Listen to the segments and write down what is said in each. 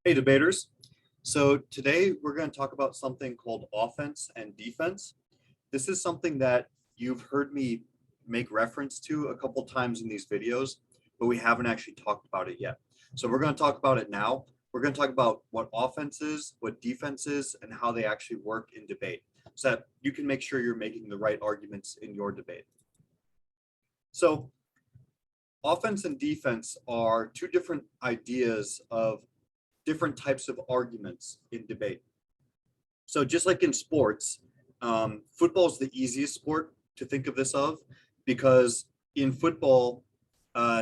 Hey debaters. So today we're going to talk about something called offense and defense. This is something that you've heard me make reference to a couple times in these videos, but we haven't actually talked about it yet. So we're going to talk about it now. We're going to talk about what offense is, what defense is, and how they actually work in debate so that you can make sure you're making the right arguments in your debate. So offense and defense are two different ideas of different types of arguments in debate. So just like in sports, football is the easiest sport to think of this of, because in football,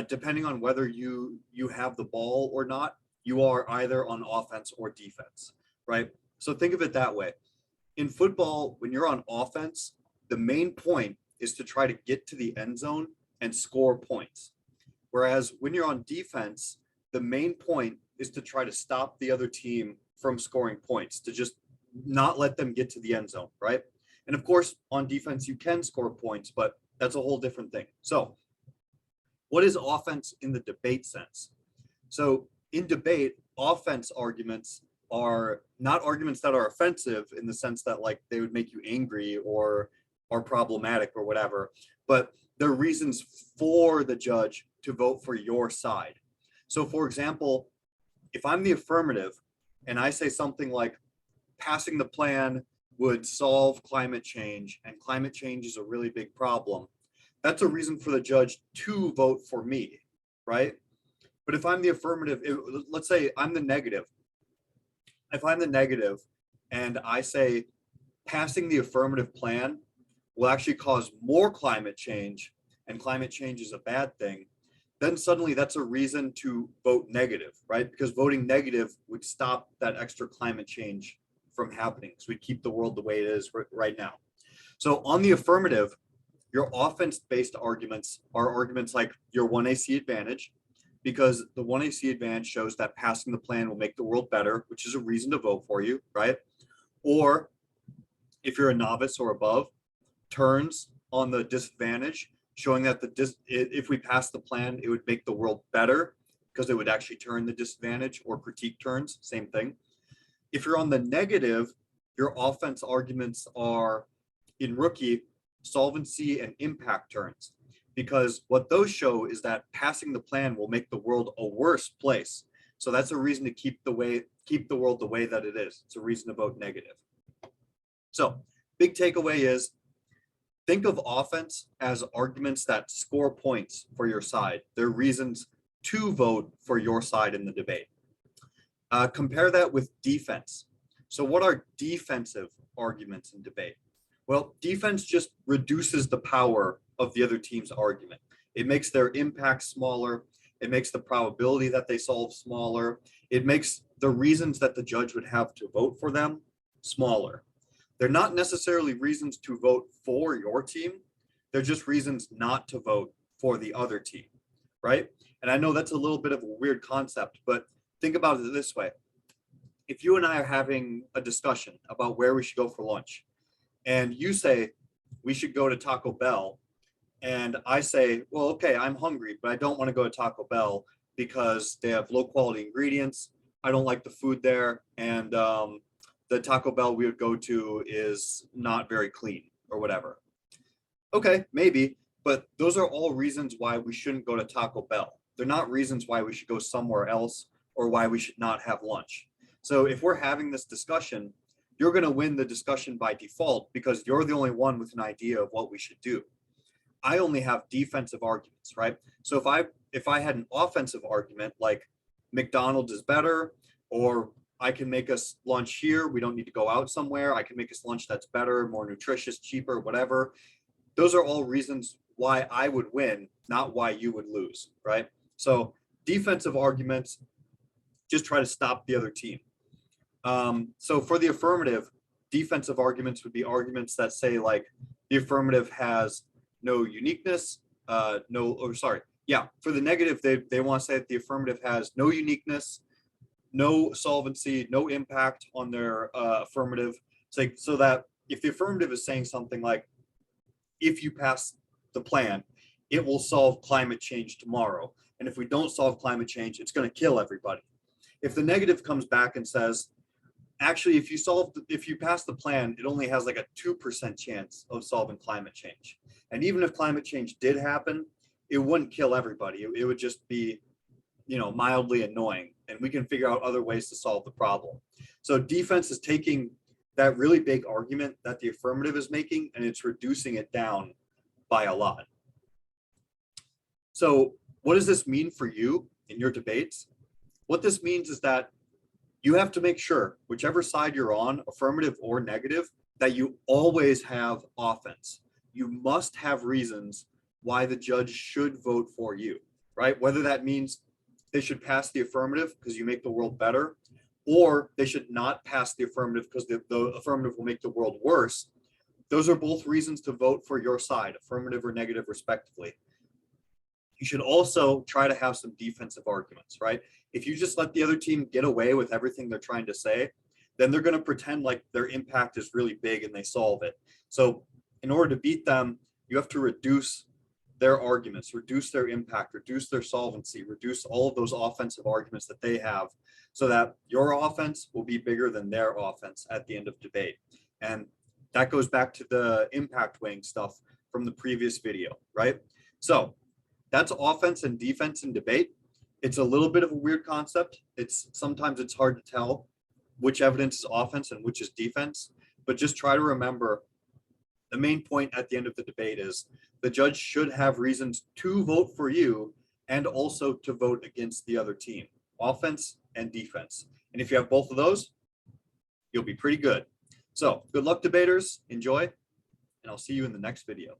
depending on whether you have the ball or not, you are either on offense or defense, right? So think of it that way. In football, when you're on offense, the main point is to try to get to the end zone and score points. Whereas when you're on defense, the main point is to try to stop the other team from scoring points, to just not let them get to the end zone, right? And of course, on defense, you can score points, but that's a whole different thing. So what is offense in the debate sense? So in debate, offense arguments are not arguments that are offensive in the sense that like they would make you angry or are problematic or whatever, but they're reasons for the judge to vote for your side. So for example, if I'm the affirmative and I say something like passing the plan would solve climate change and climate change is a really big problem, that's a reason for the judge to vote for me, right? But if I'm the affirmative, let's say I'm the negative. If I'm the negative and I say passing the affirmative plan will actually cause more climate change and climate change is a bad thing, then suddenly that's a reason to vote negative, right? Because voting negative would stop that extra climate change from happening. So we keep the world the way it is right now. So on the affirmative, your offense-based arguments are arguments like your 1AC advantage, because the 1AC advantage shows that passing the plan will make the world better, which is a reason to vote for you, right? Or if you're a novice or above, turns on the disadvantage, showing that if we pass the plan, it would make the world better because it would actually turn the disadvantage, or critique turns, same thing. If you're on the negative, your offense arguments are in rookie, solvency and impact turns, because what those show is that passing the plan will make the world a worse place. So that's a reason to keep the world the way that it is. It's a reason to vote negative. So big takeaway is, think of offense as arguments that score points for your side. They're reasons to vote for your side in the debate. Compare that with defense. So what are defensive arguments in debate? Well, defense just reduces the power of the other team's argument. It makes their impact smaller. It makes the probability that they solve smaller. It makes the reasons that the judge would have to vote for them smaller. They're not necessarily reasons to vote for your team. They're just reasons not to vote for the other team, right? And I know that's a little bit of a weird concept, but think about it this way. If you and I are having a discussion about where we should go for lunch, and you say we should go to Taco Bell, and I say, well, okay, I'm hungry, but I don't want to go to Taco Bell because they have low quality ingredients. I don't like the food there, and the Taco Bell we would go to is not very clean or whatever. Okay, maybe, but those are all reasons why we shouldn't go to Taco Bell. They're not reasons why we should go somewhere else or why we should not have lunch. So if we're having this discussion, you're going to win the discussion by default because you're the only one with an idea of what we should do. I only have defensive arguments, right? So if I had an offensive argument like McDonald's is better, or I can make us lunch here, we don't need to go out somewhere, I can make us lunch that's better, more nutritious, cheaper, whatever. Those are all reasons why I would win, not why you would lose, right? So defensive arguments just try to stop the other team. So for the affirmative, defensive arguments would be arguments that say like the affirmative has no uniqueness, for the negative, they want to say that the affirmative has no uniqueness, no solvency, no impact on their affirmative. It's like, so that if the affirmative is saying something like, if you pass the plan, it will solve climate change tomorrow. And if we don't solve climate change, it's going to kill everybody. If the negative comes back and says, actually, if you pass the plan, it only has like a 2% chance of solving climate change. And even if climate change did happen, it wouldn't kill everybody. It would just be, mildly annoying, and we can figure out other ways to solve the problem. So defense is taking that really big argument that the affirmative is making, and it's reducing it down by a lot. So what does this mean for you in your debates? What this means is that you have to make sure, whichever side you're on, affirmative or negative, that you always have offense. You must have reasons why the judge should vote for you, right? Whether that means they should pass the affirmative because you make the world better, or they should not pass the affirmative because the affirmative will make the world worse. Those are both reasons to vote for your side, affirmative or negative, respectively. You should also try to have some defensive arguments, right? If you just let the other team get away with everything they're trying to say, then they're going to pretend like their impact is really big and they solve it. So in order to beat them, you have to reduce their arguments, reduce their impact, reduce their solvency, reduce all of those offensive arguments that they have, so that your offense will be bigger than their offense at the end of debate. And that goes back to the impact weighing stuff from the previous video, right? So that's offense and defense in debate. It's a little bit of a weird concept. Sometimes it's hard to tell which evidence is offense and which is defense, but just try to remember the main point at the end of the debate is the judge should have reasons to vote for you and also to vote against the other team, offense and defense. And if you have both of those, you'll be pretty good. So good luck, debaters. Enjoy, and I'll see you in the next video.